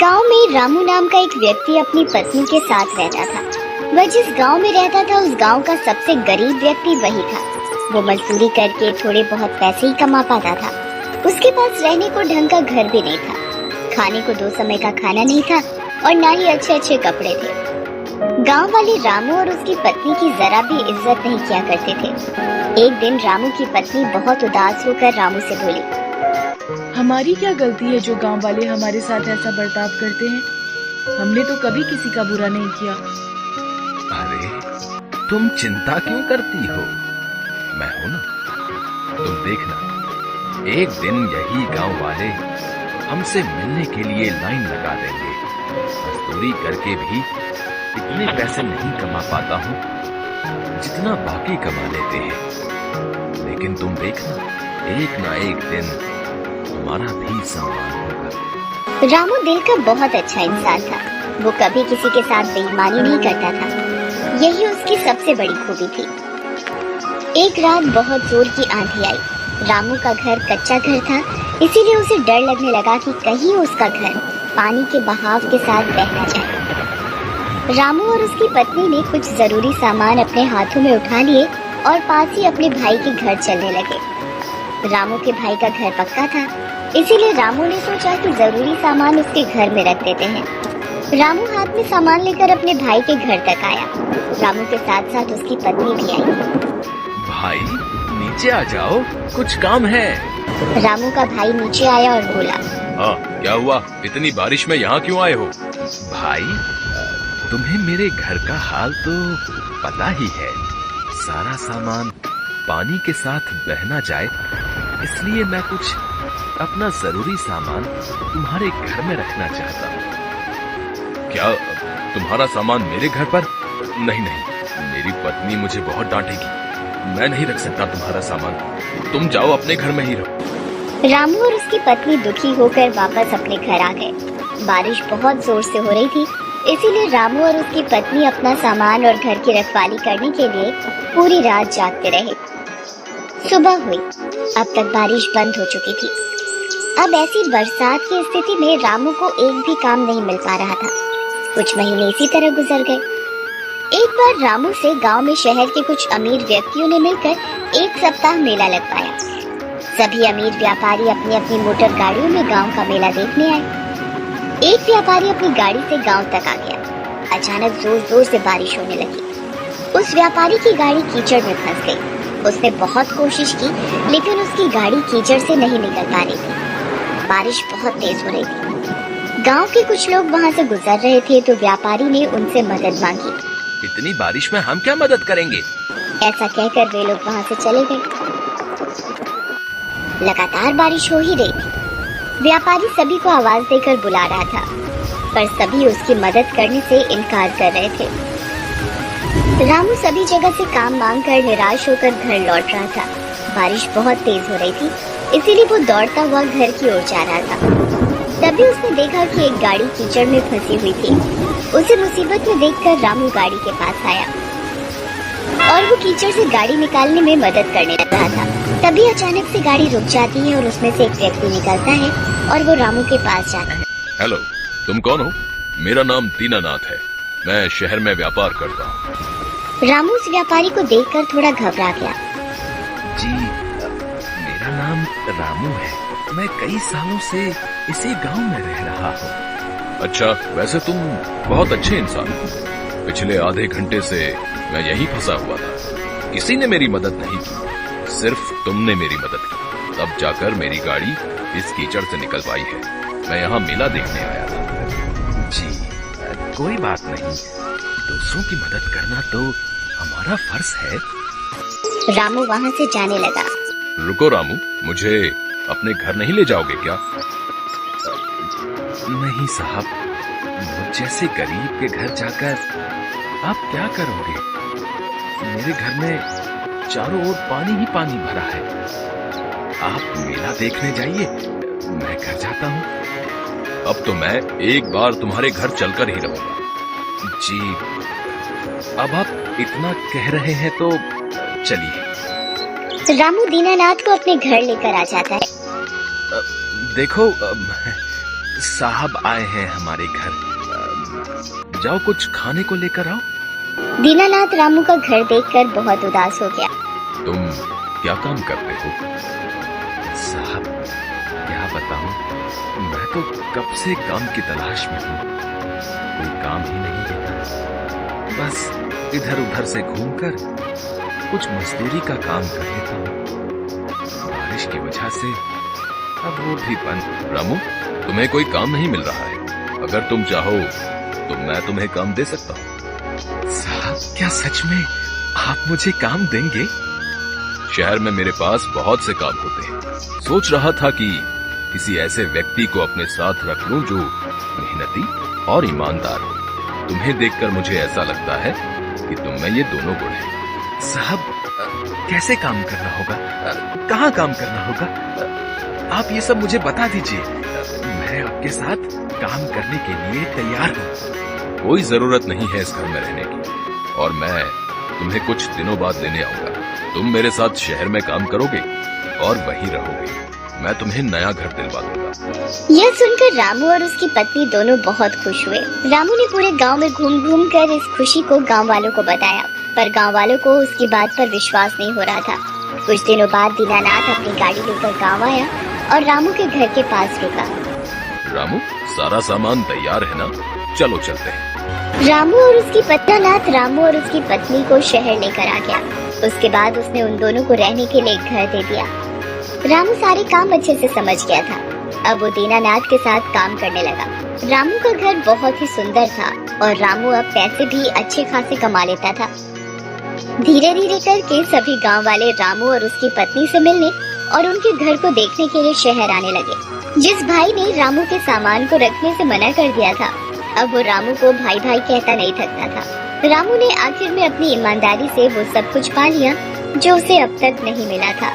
गांव में रामू नाम का एक व्यक्ति अपनी पत्नी के साथ रहता था। वह जिस गांव में रहता था उस गांव का सबसे गरीब व्यक्ति वही था। वो मजदूरी करके थोड़े बहुत पैसे ही कमा पाता था। उसके पास रहने को ढंग का घर भी नहीं था, खाने को 2 समय का खाना नहीं था और ना ही अच्छे अच्छे कपड़े थे। गांव वाले रामू और उसकी पत्नी की जरा भी इज्जत नहीं किया करते थे। एक दिन रामू की पत्नी बहुत उदास होकर रामू से बोली, हमारी क्या गलती है जो गांव वाले हमारे साथ ऐसा बर्ताव करते हैं? हमने तो कभी किसी का बुरा नहीं किया। अरे तुम चिंता क्यों करती हो? मैं हूं ना। तुम देखना, एक दिन यही गांव वाले हमसे मिलने के लिए लाइन लगा देंगे। मजदूरी करके भी इतने पैसे नहीं कमा पाता हूं जितना बाकी कमा लेते हैं, लेकिन तुम देखना, एक ना एक दिन तुम्हारा भी सम्मान होगा। रामू दिल का बहुत अच्छा इंसान था। वो कभी किसी के साथ बेईमानी नहीं करता था। यही उसकी सबसे बड़ी खूबी थी। एक रात बहुत जोर की आंधी आई। रामू का घर कच्चा घर था, इसीलिए उसे डर लगने लगा कि कहीं उसका घर पानी के बहाव के साथ बह न जाए। रामू और उसकी पत्नी ने कुछ जरूरी सामान अपने हाथों में उठा लिए और पास ही अपने भाई के घर चलने लगे। रामू के भाई का घर पक्का था, इसीलिए रामू ने सोचा कि जरूरी सामान उसके घर में रख देते हैं। रामू हाथ में सामान लेकर अपने भाई के घर तक आया। रामू के साथ साथ उसकी पत्नी भी आई। भाई नीचे आ जाओ, कुछ काम है। रामू का भाई नीचे आया और बोला, हाँ क्या हुआ? इतनी बारिश में यहाँ क्यों आए हो? भाई तुम्हें मेरे घर का हाल तो पता ही है। सारा सामान पानी के साथ बह ना जाए, इसलिए मैं कुछ अपना जरूरी सामान तुम्हारे घर में रखना चाहता हूँ। क्या तुम्हारा सामान मेरे घर पर? नहीं नहीं, मेरी पत्नी मुझे बहुत डांटेगी। मैं नहीं रख सकता तुम्हारा सामान। तुम जाओ, अपने घर में ही रहो। रामू और उसकी पत्नी दुखी होकर वापस अपने घर आ गए। बारिश बहुत जोर से हो रही थी, इसीलिए रामू और उसकी पत्नी अपना सामान और घर की रखवाली करने के लिए पूरी रात जागते रहे। सुबह हुई, अब तक बारिश बंद हो चुकी थी। अब ऐसी बरसात की स्थिति में रामू को एक भी काम नहीं मिल पा रहा था। कुछ महीने इसी तरह गुजर गए। एक बार रामू से गांव में शहर के कुछ अमीर व्यक्तियों ने मिलकर एक सप्ताह मेला लगवाया। सभी अमीर व्यापारी अपनी अपनी मोटर गाड़ियों में गांव का मेला देखने आए। एक व्यापारी अपनी गाड़ी से गांव तक आ गया। अचानक जोर जोर से बारिश होने लगी। उस व्यापारी की गाड़ी कीचड़ में फंस गई। उसने बहुत कोशिश की, लेकिन उसकी गाड़ी कीचड़ से नहीं निकल पा रही थी। बारिश बहुत तेज हो रही थी। गांव के कुछ लोग वहां से गुजर रहे थे तो व्यापारी ने उनसे मदद मांगी। इतनी बारिश में हम क्या मदद करेंगे? ऐसा कहकर वे लोग वहां से चले गए। लगातार बारिश हो ही रही थी। व्यापारी सभी को आवाज देकर बुला रहा था, पर सभी उसकी मदद करने से इनकार कर रहे थे। रामू सभी जगह से काम मांग कर निराश होकर घर लौट रहा था। बारिश बहुत तेज हो रही थी, इसीलिए वो दौड़ता हुआ घर की ओर जा रहा था। तभी उसने देखा कि एक गाड़ी कीचड़ में फंसी हुई थी। उसे मुसीबत में देखकर रामू गाड़ी के पास आया और वो कीचड़ से गाड़ी निकालने में मदद करने लगा था। तभी अचानक से गाड़ी रुक जाती है और उसमें से एक व्यक्ति निकलता है और वो रामू के पास जाता है। हेलो, तुम कौन हो? मेरा नाम दीनानाथ है। मैं शहर में व्यापार करता हूँ। रामू उस व्यापारी को देखकर थोड़ा घबरा गया। जी, मेरा नाम रामू है। मैं कई सालों से इसी गांव में रह रहा हूँ। अच्छा, वैसे तुम बहुत अच्छे इंसान हो। पिछले आधे घंटे से मैं यहीं फंसा हुआ था। किसी ने मेरी मदद नहीं की, सिर्फ तुमने मेरी मदद की। तब जाकर मेरी गाड़ी इस कीचड़ से निकल पाई है। मैं यहाँ मेला देखने आया था। जी, कोई बात नहीं। दूसरों की मदद करना तो हमारा फर्ज है। रामू वहाँ से जाने लगा। रुको रामू, मुझे अपने घर नहीं ले जाओगे क्या? नहीं साहब, मुझ जैसे गरीब के घर जाकर आप क्या करोगे? मेरे घर में चारों ओर पानी ही पानी भरा है। आप मेला देखने जाइए, मैं घर जाता हूँ। अब तो मैं एक बार तुम्हारे घर चलकर ही रहूंगा। जी, अब आप इतना कह रहे हैं तो चलिए। रामू दीनानाथ को अपने घर लेकर आ जाता है। देखो, साहब आए हैं हमारे घर। जाओ कुछ खाने को लेकर आओ। दीनानाथ रामू का घर देखकर बहुत उदास हो गया। तुम क्या काम करते हो? साहब क्या बताऊं, मैं तो कब से काम की तलाश में हूँ, कोई काम ही नहीं देता। बस इधर उधर से घूमकर कुछ मजदूरी का काम कर लेता हूँ। बारिश की वजह से अब वो भी बंद। रामू, तुम्हें कोई काम नहीं मिल रहा है? अगर तुम चाहो तो मैं तुम्हें काम दे सकता हूँ। साहब क्या सच में आप मुझे काम देंगे? शहर में मेरे पास बहुत से काम होते हैं। सोच रहा था कि किसी ऐसे व्यक्ति को अपने साथ रख लूं जो मेहनती और ईमानदार हो। तुम्हें देखकर मुझे ऐसा लगता है कि तुम में ये दोनों गुण हैं। साहब कैसे काम करना होगा? कहाँ काम करना होगा? आप ये सब मुझे बता दीजिए। मैं आपके साथ काम करने के लिए तैयार हूँ। कोई जरूरत नहीं है इस घर में रहने की, और मैं तुम्हें कुछ दिनों बाद लेने आऊंगा। तुम मेरे साथ शहर में काम करोगे और वहीं रहोगे। मैं तुम्हें नया घर दिलवा दूंगा। यह सुनकर रामू और उसकी पत्नी दोनों बहुत खुश हुए। रामू ने पूरे गांव में घूम घूम कर इस खुशी को गांव वालों को बताया, पर गांव वालों को उसकी बात पर विश्वास नहीं हो रहा था। कुछ दिनों बाद दीनानाथ अपनी गाड़ी लेकर गांव आया और रामू के घर के पास रुका। रामू, सारा सामान तैयार है ना? चलो चलते हैं। रामू और उसकी पत्नी को शहर लेकर आ गया। उसके बाद उसने उन दोनों को रहने के लिए एक घर दे दिया। रामू सारे काम अच्छे से समझ गया था। अब वो दीनानाथ के साथ काम करने लगा। रामू का घर बहुत ही सुंदर था और रामू अब पैसे भी अच्छे खासे कमा लेता था। धीरे धीरे करके सभी गांव वाले रामू और उसकी पत्नी से मिलने और उनके घर को देखने के लिए शहर आने लगे। जिस भाई ने रामू के सामान को रखने से मना कर दिया था, अब वो रामू को भाई भाई कहता नहीं थकता था। रामू ने आखिर में अपनी ईमानदारी से वो सब कुछ पा लिया जो उसे अब तक नहीं मिला था।